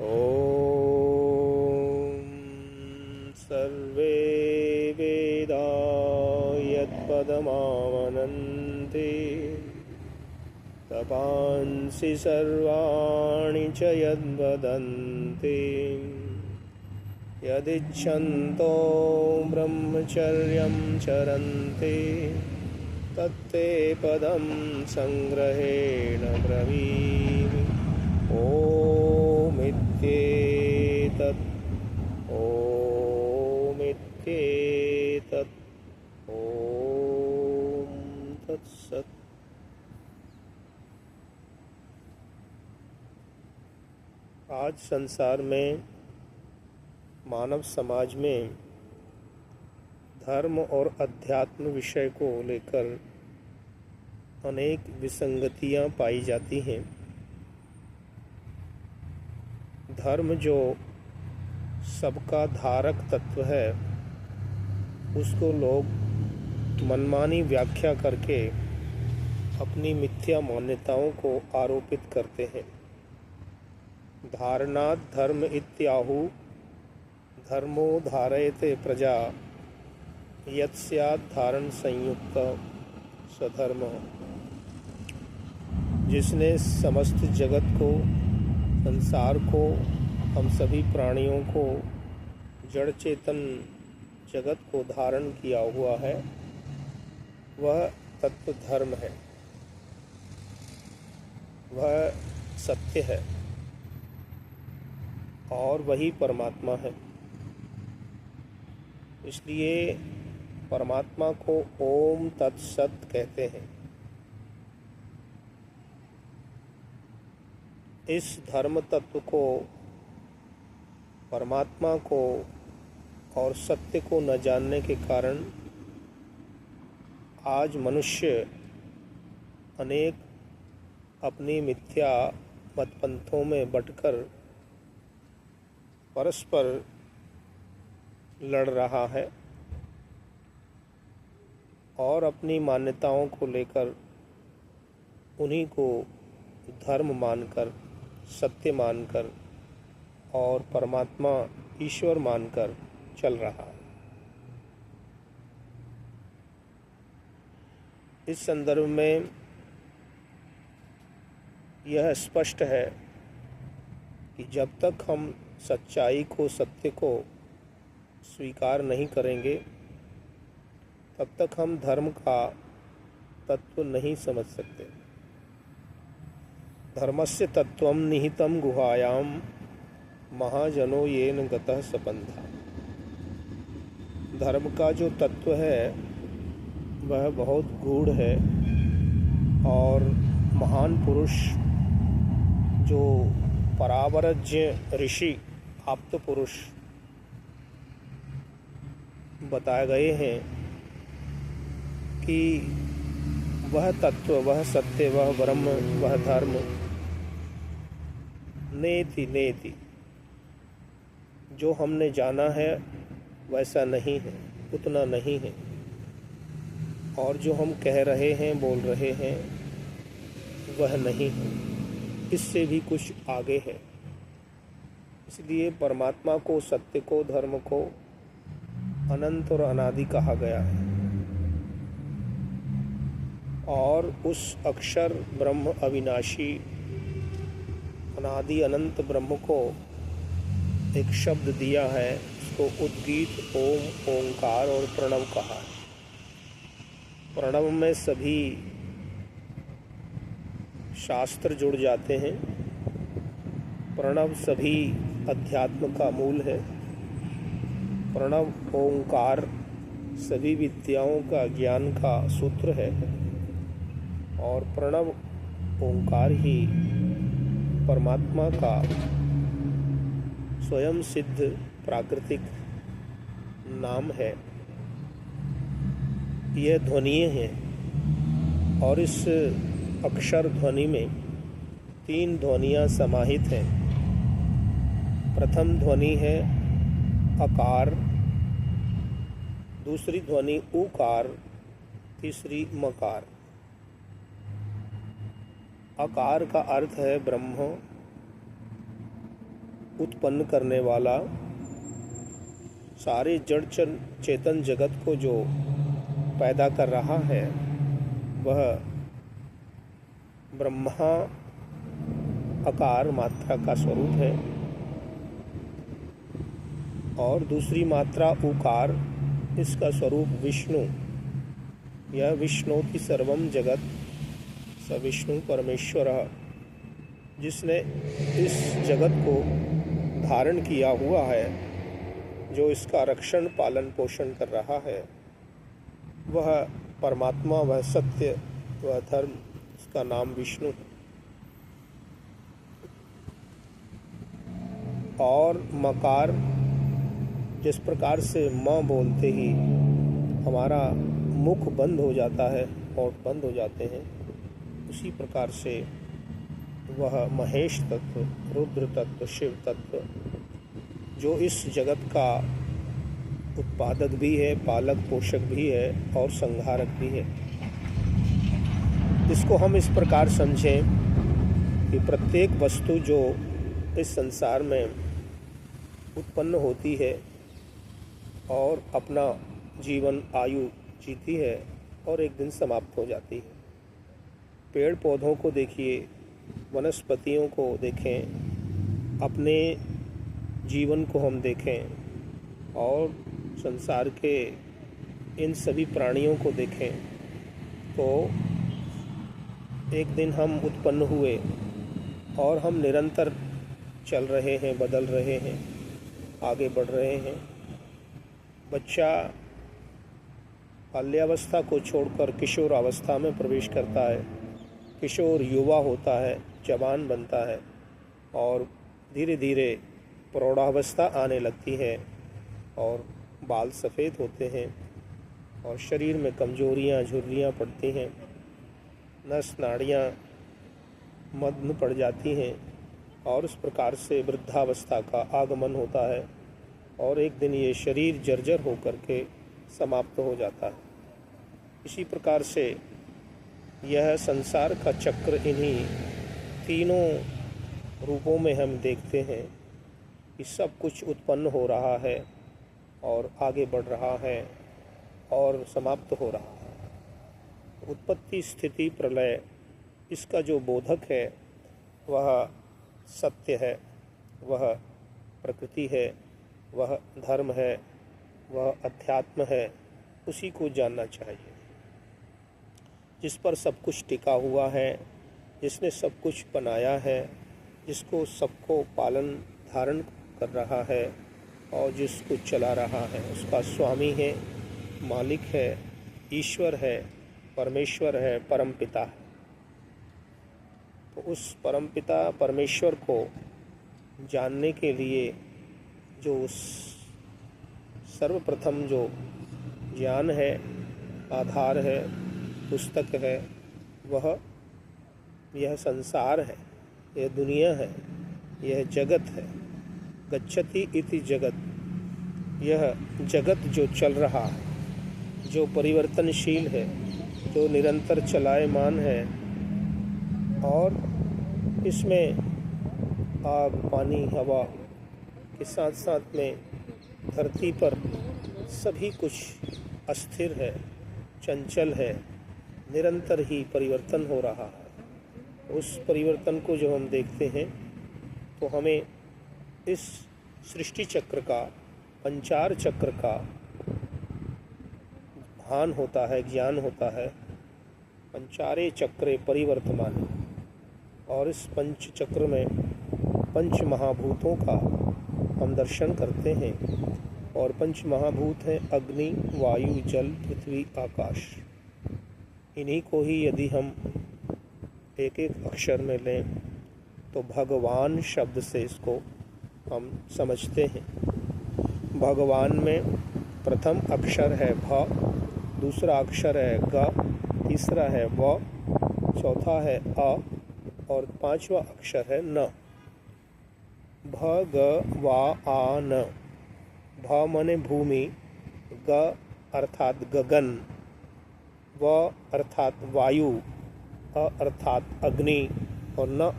ॐ सर्वे वेदा यत्पदमावनन्ति तपांसि सर्वाणि च यद्वदन्ति यदिच्छन्तो ब्रह्मचर्यं चरन्ति तत्ते पदं संग्रहेण ब्रवीमि। ओमित्येतत् ओमित्येतत् ॐ तत्सत्। आज संसार में मानव समाज में धर्म और अध्यात्म विषय को लेकर अनेक विसंगतियां पाई जाती हैं। धर्म जो सबका धारक तत्व है, उसको लोग मनमानी व्याख्या करके अपनी मिथ्या मान्यताओं को आरोपित करते हैं। धारणात् धर्म इत्याहु धर्मो धारयते प्रजा यत् धारण संयुक्त सधर्म। जिसने समस्त जगत को, संसार को, हम सभी प्राणियों को, जड़ चेतन जगत को धारण किया हुआ है, वह तत्व धर्म है, वह सत्य है और वही परमात्मा है। इसलिए परमात्मा को ओम तत्सत कहते हैं। इस धर्म तत्व को, परमात्मा को और सत्य को न जानने के कारण आज मनुष्य अनेक अपनी मिथ्या मतपंथों में बंटकर परस्पर लड़ रहा है और अपनी मान्यताओं को लेकर उन्हीं को धर्म मानकर, सत्य मानकर और परमात्मा ईश्वर मानकर चल रहा है। इस संदर्भ में यह स्पष्ट है कि जब तक हम सच्चाई को, सत्य को स्वीकार नहीं करेंगे, तब तक हम धर्म का तत्व नहीं समझ सकते। धर्मस्य तत्वं निहितं गुहायां महाजनो येन गतः सपन्था। धर्म का जो तत्व है वह बहुत गूढ़ है और महान पुरुष जो परावरज्य ऋषि, आप्त पुरुष बताए गए हैं कि वह तत्व, वह सत्य, वह ब्रह्म, वह धर्म नेति नेति जो हमने जाना है वैसा नहीं है, उतना नहीं है, और जो हम कह रहे हैं, बोल रहे हैं, वह नहीं है, इससे भी कुछ आगे है। इसलिए परमात्मा को, सत्य को, धर्म को अनंत और अनादि कहा गया है और उस अक्षर ब्रह्म अविनाशी अनादि अनंत ब्रह्म को एक शब्द दिया है, उसको उद्गीत, ओम, ओंकार और प्रणव कहा है। प्रणव में सभी शास्त्र जुड़ जाते हैं। प्रणव सभी अध्यात्म का मूल है। प्रणव ओंकार सभी विद्याओं का, ज्ञान का सूत्र है और प्रणव ओंकार ही परमात्मा का स्वयं सिद्ध प्राकृतिक नाम है। यह ध्वनियाँ हैं और इस अक्षर ध्वनि में 3 ध्वनियाँ समाहित हैं। प्रथम ध्वनि है अकार, दूसरी ध्वनि उकार, तीसरी मकार। अकार का अर्थ है ब्रह्म, उत्पन्न करने वाला, सारे जड़ चेतन जगत को जो पैदा कर रहा है, वह ब्रह्मा आकार मात्रा का स्वरूप है। और दूसरी मात्रा उकार, इसका स्वरूप विष्णु। यह विष्णुति सर्वम जगत स विष्णु परमेश्वर, जिसने इस जगत को धारण किया हुआ है, जो इसका रक्षण पालन पोषण कर रहा है, वह परमात्मा, वह सत्य, वह धर्म, उसका नाम विष्णु है। और मकार, जिस प्रकार से म बोलते ही हमारा मुख बंद हो जाता है, होंठ बंद हो जाते हैं, उसी प्रकार से वह महेश तत्व, रुद्र तत्व, शिव तत्व, जो इस जगत का उत्पादक भी है, पालक पोषक भी है और संहारक भी है। इसको हम इस प्रकार समझें कि प्रत्येक वस्तु जो इस संसार में उत्पन्न होती है और अपना जीवन आयु जीती है और एक दिन समाप्त हो जाती है। पेड़ पौधों को देखिए, वनस्पतियों को देखें, अपने जीवन को हम देखें और संसार के इन सभी प्राणियों को देखें, तो एक दिन हम उत्पन्न हुए और हम निरंतर चल रहे हैं, बदल रहे हैं, आगे बढ़ रहे हैं। बच्चा बाल्यावस्था को छोड़कर किशोर अवस्था में प्रवेश करता है, किशोर युवा होता है, जवान बनता है और धीरे धीरे प्रौढ़ावस्था आने लगती है और बाल सफ़ेद होते हैं और शरीर में कमजोरियां, झुर्रियां पड़ती हैं, नस नाड़ियां मग्न पड़ जाती हैं और उस प्रकार से वृद्धावस्था का आगमन होता है और एक दिन ये शरीर जर्जर होकर के समाप्त हो जाता है। इसी प्रकार से यह संसार का चक्र इन्हीं तीनों रूपों में हम देखते हैं कि सब कुछ उत्पन्न हो रहा है और आगे बढ़ रहा है और समाप्त हो रहा है। उत्पत्ति, स्थिति, प्रलय, इसका जो बोधक है वह सत्य है, वह प्रकृति है, वह धर्म है, वह अध्यात्म है। उसी को जानना चाहिए, जिस पर सब कुछ टिका हुआ है, जिसने सब कुछ बनाया है, जिसको सबको पालन धारण कर रहा है और जिसको चला रहा है, उसका स्वामी है, मालिक है, ईश्वर है, परमेश्वर है, परमपिता है। तो उस परमपिता परमेश्वर को जानने के लिए जो सर्वप्रथम जो ज्ञान है, आधार है, पुस्तक है, वह यह संसार है, यह दुनिया है, यह जगत है। गच्छति इति जगत, यह जगत जो चल रहा है, जो परिवर्तनशील है, जो निरंतर चलायमान है और इसमें आग, पानी, हवा के साथ साथ में धरती पर सभी कुछ अस्थिर है, चंचल है, निरंतर ही परिवर्तन हो रहा है। उस परिवर्तन को जो हम देखते हैं तो हमें इस सृष्टि चक्र का, पंचार चक्र का भान होता है, ज्ञान होता है। पंचारे चक्रे परिवर्तमान, और इस पंच चक्र में पंच महाभूतों का हम दर्शन करते हैं और पंच महाभूत हैं अग्नि, वायु, जल, पृथ्वी, आकाश। इन्हीं को ही यदि हम एक एक अक्षर में लें तो भगवान शब्द से इसको हम समझते हैं। भगवान में प्रथम अक्षर है भ, दूसरा अक्षर है ग, तीसरा है व, चौथा है अ और पांचवा अक्षर है न। भगवान, भ माने भूमि, ग अर्थात गगन, व अर्थात वायु, अ अर्थात अग्नि और न